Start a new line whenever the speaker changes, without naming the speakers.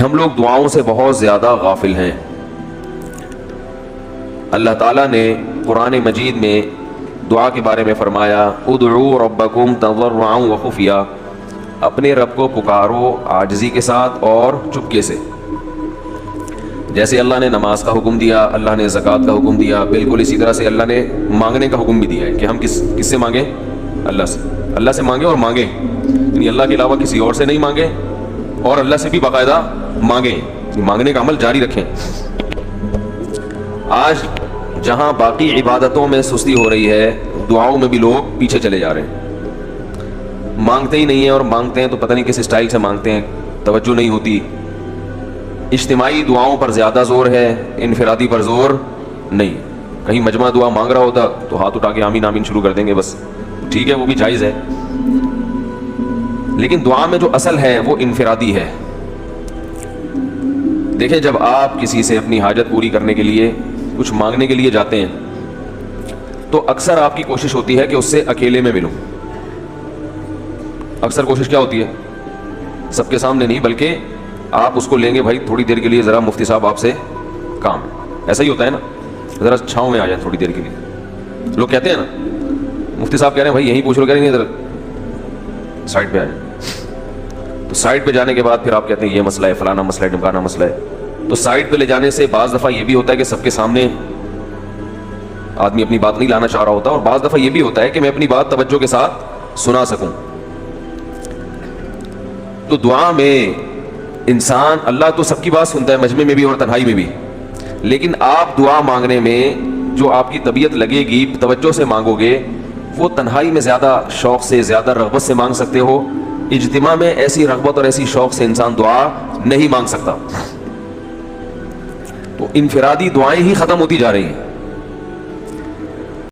ہم لوگ دعاؤں سے بہت زیادہ غافل ہیں۔ اللہ تعالیٰ نے قرآن مجید میں دعا کے بارے میں فرمایا ادعوا ربکم تضرعا وخفیا، اپنے رب کو پکارو عاجزی کے ساتھ اور چپکے سے۔ جیسے اللہ نے نماز کا حکم دیا، اللہ نے زکوٰۃ کا حکم دیا، بالکل اسی طرح سے اللہ نے مانگنے کا حکم بھی دیا ہے کہ ہم کس سے مانگیں؟ اللہ سے مانگیں، اور مانگیں یعنی اللہ کے علاوہ کسی اور سے نہیں مانگیں، اور اللہ سے بھی باقاعدہ مانگیں، مانگنے کا عمل جاری رکھیں۔ آج جہاں باقی عبادتوں میں سستی ہو رہی ہے، دعاؤں میں بھی لوگ پیچھے چلے جا رہے ہیں، مانگتے ہی نہیں ہیں، اور مانگتے ہیں تو پتہ نہیں کس اسٹائل سے مانگتے ہیں، توجہ نہیں ہوتی۔ اجتماعی دعاؤں پر زیادہ زور ہے، انفرادی پر زور نہیں۔ کہیں مجمع دعا مانگ رہا ہوتا تو ہاتھ اٹھا کے آمین آمین شروع کر دیں گے، بس ٹھیک ہے، وہ بھی جائز ہے، لیکن دعا میں جو اصل ہے وہ انفرادی ہے۔ دیکھیں، جب آپ کسی سے اپنی حاجت پوری کرنے کے لیے، کچھ مانگنے کے لیے جاتے ہیں، تو اکثر آپ کی کوشش ہوتی ہے کہ اس سے اکیلے میں ملوں۔ اکثر کوشش کیا ہوتی ہے؟ سب کے سامنے نہیں، بلکہ آپ اس کو لیں گے، بھائی تھوڑی دیر کے لیے ذرا مفتی صاحب آپ سے کام ہے۔ ایسا ہی ہوتا ہے نا، ذرا چھاؤں میں آ جائیں تھوڑی دیر کے لیے۔ لوگ کہتے ہیں نا، مفتی صاحب کہہ رہے ہیں بھائی یہیں پوچھ لو، کہہ رہے ہیں ادھر سائڈ پہ آ جائیں۔ تو سائڈ پہ جانے کے بعد پھر آپ کہتے ہیں یہ مسئلہ ہے، فلانا مسئلہ ہے، ڈمکانا مسئلہ ہے۔ تو سائڈ پہ لے جانے سے بعض دفعہ یہ بھی ہوتا ہے کہ سب کے سامنے آدمی اپنی بات نہیں لانا چاہ رہا ہوتا، اور بعض دفعہ یہ بھی ہوتا ہے کہ میں اپنی بات توجہ کے ساتھ سنا سکوں۔ تو دعا میں انسان، اللہ تو سب کی بات سنتا ہے، مجمع میں بھی اور تنہائی میں بھی، لیکن آپ دعا مانگنے میں جو آپ کی طبیعت لگے گی، توجہ سے مانگو گے، وہ تنہائی میں زیادہ شوق سے، زیادہ رغبت سے مانگ سکتے ہو۔ اجتماع میں ایسی رغبت اور ایسی شوق سے انسان دعا نہیں مانگ سکتا۔ تو انفرادی دعائیں ہی ختم ہوتی جا رہی ہیں۔